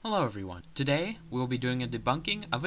Hello everyone. Today, we will be doing a debunking of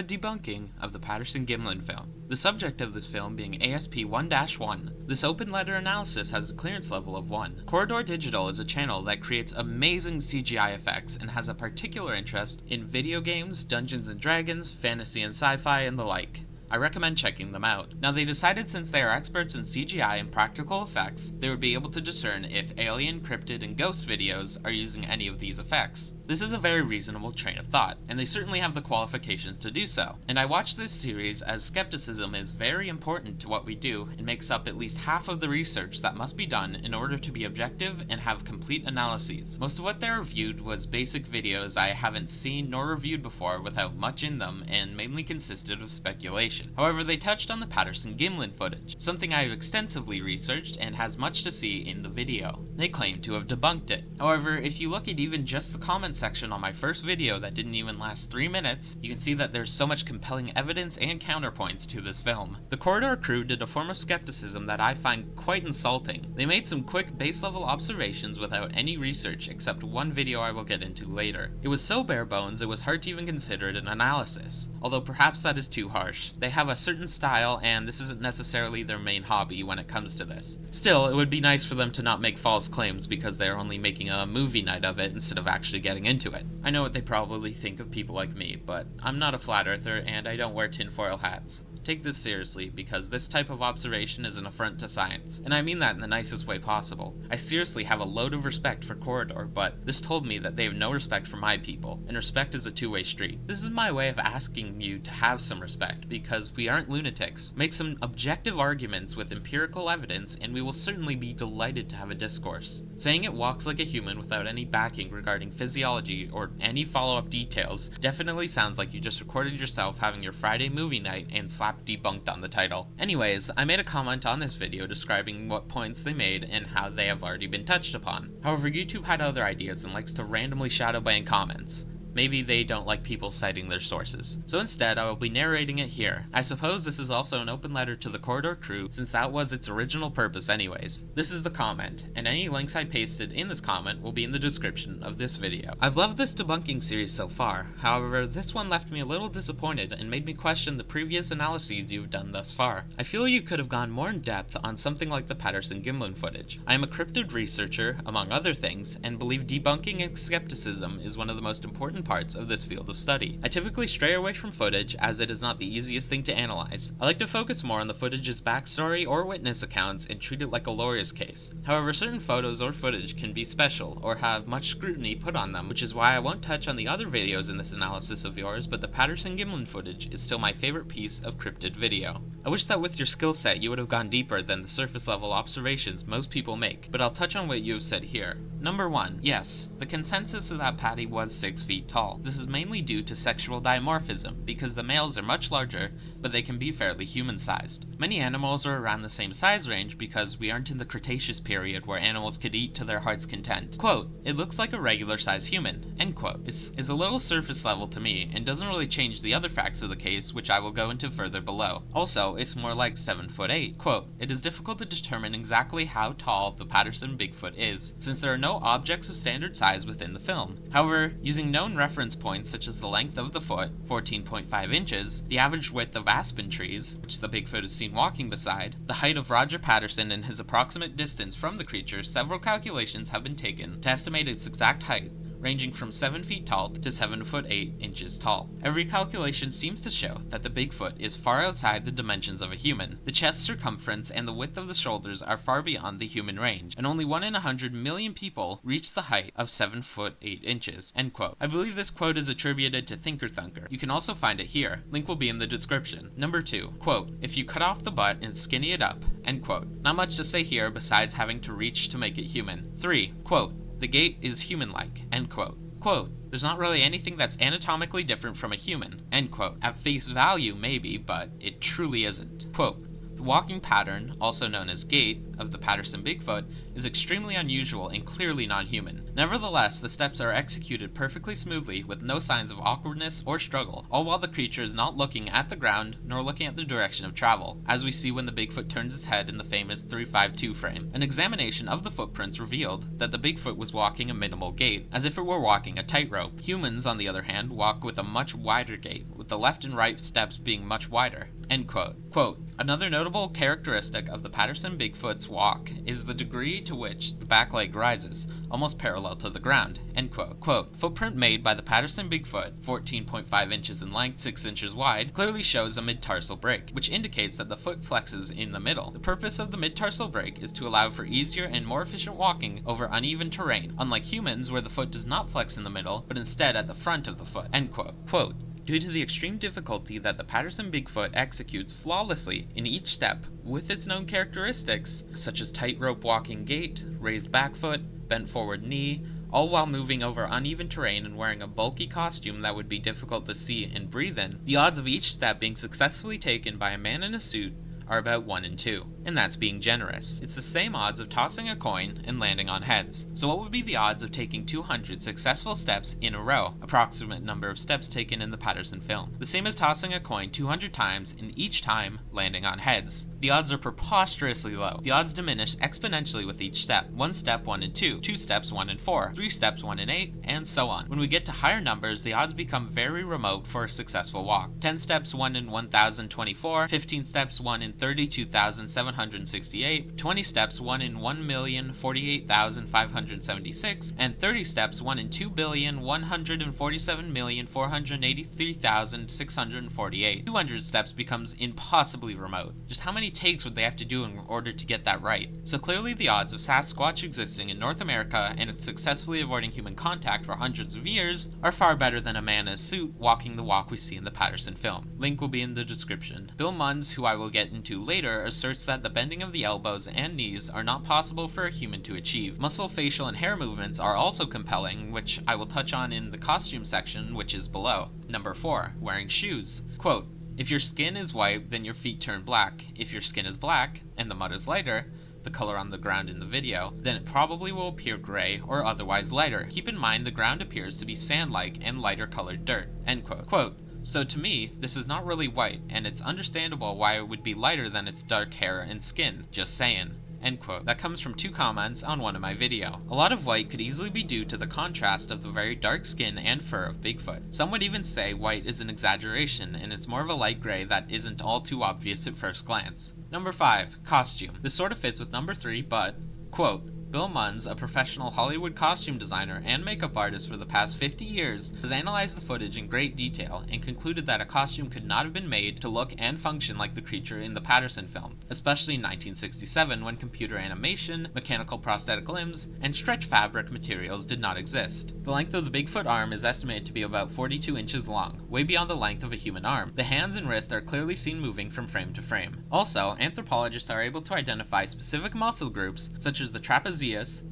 the Patterson-Gimlin film. The subject of this film being ASP1-1. This open letter analysis has a clearance level of 1. Corridor Digital is a channel that creates amazing CGI effects and has a particular interest in video games, Dungeons & Dragons, fantasy and sci-fi, and the like. I recommend checking them out. Now, they decided since they are experts in CGI and practical effects, they would be able to discern if alien, cryptid, and ghost videos are using any of these effects. This is a very reasonable train of thought, and they certainly have the qualifications to do so. And I watch this series as skepticism is very important to what we do and makes up at least half of the research that must be done in order to be objective and have complete analyses. Most of what they reviewed was basic videos I haven't seen nor reviewed before without much in them and mainly consisted of speculation. However, they touched on the Patterson-Gimlin footage, something I have extensively researched and has much to see in the video. They claim to have debunked it. However, if you look at even just the comments section on my first video that didn't even last 3 minutes, you can see that there's so much compelling evidence and counterpoints to this film. The Corridor crew did a form of skepticism that I find quite insulting. They made some quick base level observations without any research except one video I will get into later. It was so bare bones it was hard to even consider it an analysis, although perhaps that is too harsh. They have a certain style and this isn't necessarily their main hobby when it comes to this. Still, it would be nice for them to not make false claims because they're only making a movie night of it instead of actually getting into it. I know what they probably think of people like me, but I'm not a flat earther and I don't wear tinfoil hats. Take this seriously, because this type of observation is an affront to science, and I mean that in the nicest way possible. I seriously have a load of respect for Corridor, but this told me that they have no respect for my people, and respect is a two-way street. This is my way of asking you to have some respect, because we aren't lunatics. Make some objective arguments with empirical evidence, and we will certainly be delighted to have a discourse. Saying it walks like a human without any backing regarding physiology or any follow-up details definitely sounds like you just recorded yourself having your Friday movie night and slapped debunked on the title. Anyways, I made a comment on this video describing what points they made and how they have already been touched upon. However, YouTube had other ideas and likes to randomly shadow ban comments. Maybe they don't like people citing their sources. So instead, I will be narrating it here. I suppose this is also an open letter to the Corridor crew, since that was its original purpose anyways. This is the comment, and any links I pasted in this comment will be in the description of this video. I've loved this debunking series so far, however, this one left me a little disappointed and made me question the previous analyses you've done thus far. I feel you could have gone more in depth on something like the Patterson-Gimlin footage. I am a cryptid researcher, among other things, and believe debunking and skepticism is one of the most important parts of this field of study. I typically stray away from footage as it is not the easiest thing to analyze. I like to focus more on the footage's backstory or witness accounts and treat it like a lawyer's case. However, certain photos or footage can be special or have much scrutiny put on them, which is why I won't touch on the other videos in this analysis of yours, but the Patterson-Gimlin footage is still my favorite piece of cryptid video. I wish that with your skill set you would have gone deeper than the surface level observations most people make, but I'll touch on what you have said here. Number 1. Yes, the consensus is that Patty was 6 feet tall. This is mainly due to sexual dimorphism, because the males are much larger, but they can be fairly human-sized. Many animals are around the same size range because we aren't in the Cretaceous period where animals could eat to their heart's content. Quote, "It looks like a regular-sized human," end quote. This is a little surface level to me, and doesn't really change the other facts of the case, which I will go into further below. Also, it's more like 7'8". Quote, "It is difficult to determine exactly how tall the Patterson Bigfoot is, since there are no objects of standard size within the film. However, using known reference points such as the length of the foot, 14.5 inches, the average width of aspen trees, which the Bigfoot is seen walking beside, the height of Roger Patterson and his approximate distance from the creature, several calculations have been taken to estimate its exact height, ranging from 7 feet tall to 7'8" tall. Every calculation seems to show that the Bigfoot is far outside the dimensions of a human. The chest circumference and the width of the shoulders are far beyond the human range, and only 1 in 100 million people reach the height of 7'8", end quote. I believe this quote is attributed to Thinker Thunker. You can also find it here. Link will be in the description. Number 2. Quote, "If you cut off the butt and skinny it up," end quote. Not much to say here besides having to reach to make it human. 3. Quote, "The gait is human-like," end quote. Quote, "There's not really anything that's anatomically different from a human," end quote. At face value, maybe, but it truly isn't. Quote, "The walking pattern, also known as gait, of the Patterson Bigfoot is extremely unusual and clearly non-human. Nevertheless, the steps are executed perfectly smoothly with no signs of awkwardness or struggle, all while the creature is not looking at the ground nor looking at the direction of travel, as we see when the Bigfoot turns its head in the famous 352 frame. An examination of the footprints revealed that the Bigfoot was walking a minimal gait, as if it were walking a tightrope. Humans, on the other hand, walk with a much wider gait, with the left and right steps being much wider. End quote. Quote, another notable characteristic of the Patterson Bigfoot's walk is the degree to which the back leg rises, almost parallel to the ground. End quote. Quote, footprint made by the Patterson Bigfoot, 14.5 inches in length, 6 inches wide, clearly shows a mid-tarsal break, which indicates that the foot flexes in the middle. The purpose of the mid-tarsal break is to allow for easier and more efficient walking over uneven terrain, unlike humans where the foot does not flex in the middle, but instead at the front of the foot. End quote. Quote, due to the extreme difficulty that the Patterson Bigfoot executes flawlessly in each step with its known characteristics, such as tightrope walking gait, raised back foot, bent forward knee, all while moving over uneven terrain and wearing a bulky costume that would be difficult to see and breathe in, the odds of each step being successfully taken by a man in a suit are about 1 in 2, and that's being generous. It's the same odds of tossing a coin and landing on heads. So what would be the odds of taking 200 successful steps in a row, approximate number of steps taken in the Patterson film? The same as tossing a coin 200 times and each time landing on heads. The odds are preposterously low. The odds diminish exponentially with each step. 1 step 1 in 2, 2 steps 1 in 4, 3 steps 1 in 8, and so on. When we get to higher numbers, the odds become very remote for a successful walk. 10 steps 1 in 1024, 15 steps 1 in 32,768, 20 steps 1 in 1,048,576, and 30 steps 1 in 2,147,483,648. 200 steps becomes impossibly remote. Just how many takes would they have to do in order to get that right? So clearly the odds of Sasquatch existing in North America and it successfully avoiding human contact for hundreds of years are far better than a man in a suit walking the walk we see in the Patterson film. Link will be in the description. Bill Munns, who I will get into later, asserts that the bending of the elbows and knees are not possible for a human to achieve. Muscle, facial, and hair movements are also compelling, which I will touch on in the costume section, which is below. Number 4. Wearing shoes. Quote, if your skin is white, then your feet turn black. If your skin is black, and the mud is lighter, the color on the ground in the video, then it probably will appear gray or otherwise lighter. Keep in mind the ground appears to be sand-like and lighter colored dirt. End quote. Quote, so to me, this is not really white, and it's understandable why it would be lighter than its dark hair and skin. Just saying. End quote. That comes from 2 comments on one of my video. A lot of white could easily be due to the contrast of the very dark skin and fur of Bigfoot. Some would even say white is an exaggeration and it's more of a light gray that isn't all too obvious at first glance. Number 5. Costume. This sort of fits with number 3, but, quote, Bill Munns, a professional Hollywood costume designer and makeup artist for the past 50 years, has analyzed the footage in great detail and concluded that a costume could not have been made to look and function like the creature in the Patterson film, especially in 1967 when computer animation, mechanical prosthetic limbs, and stretch fabric materials did not exist. The length of the Bigfoot arm is estimated to be about 42 inches long, way beyond the length of a human arm. The hands and wrist are clearly seen moving from frame to frame. Also, anthropologists are able to identify specific muscle groups, such as the trapezius,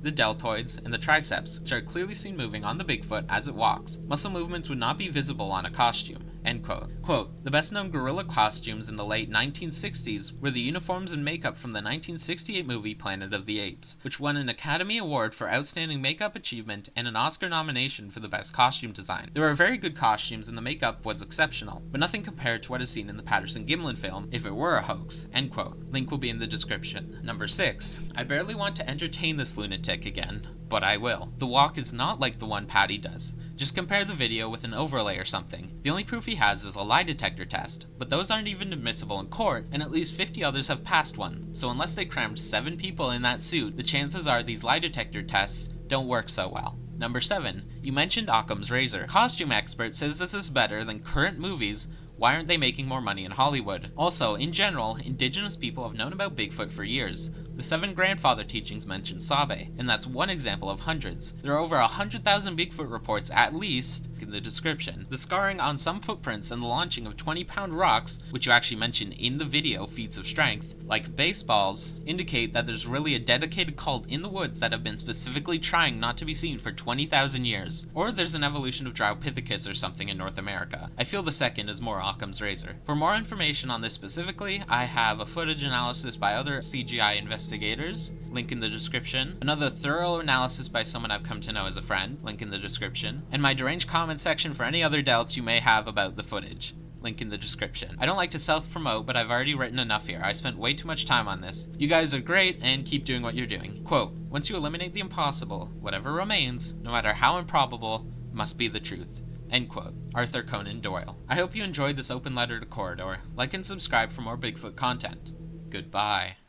the deltoids, and the triceps, which are clearly seen moving on the Bigfoot as it walks. Muscle movements would not be visible on a costume. End quote. Quote, the best known gorilla costumes in the late 1960s were the uniforms and makeup from the 1968 movie Planet of the Apes, which won an Academy Award for Outstanding Makeup Achievement and an Oscar nomination for the best costume design. There were very good costumes and the makeup was exceptional, but nothing compared to what is seen in the Patterson-Gimlin film if it were a hoax. End quote. Link will be in the description. Number 6. I barely want to entertain this lunatic again, but I will. The walk is not like the one Patty does. Just compare the video with an overlay or something. The only proof he has is a lie detector test, but those aren't even admissible in court, and at least 50 others have passed one, so unless they crammed 7 people in that suit, the chances are these lie detector tests don't work so well. Number 7. You mentioned Occam's razor. Costume expert says this is better than current movies. Why aren't they making more money in Hollywood? Also, in general, indigenous people have known about Bigfoot for years. The 7 grandfather teachings mention Sabe, and that's one example of hundreds. There are over 100,000 Bigfoot reports at least in the description. The scarring on some footprints and the launching of 20-pound rocks, which you actually mention in the video feats of strength, like baseballs, indicate that there's really a dedicated cult in the woods that have been specifically trying not to be seen for 20,000 years. Or there's an evolution of Dryopithecus or something in North America. I feel the second is more Occam's razor. For more information on this specifically, I have a footage analysis by other CGI investigators investigators, link in the description, another thorough analysis by someone I've come to know as a friend, link in the description, and my deranged comment section for any other doubts you may have about the footage. Link in the description. I don't like to self-promote, but I've already written enough here. I spent way too much time on this. You guys are great, and keep doing what you're doing. Quote, once you eliminate the impossible, whatever remains, no matter how improbable, must be the truth. End quote. Arthur Conan Doyle. I hope you enjoyed this open letter to Corridor. Like and subscribe for more Bigfoot content. Goodbye.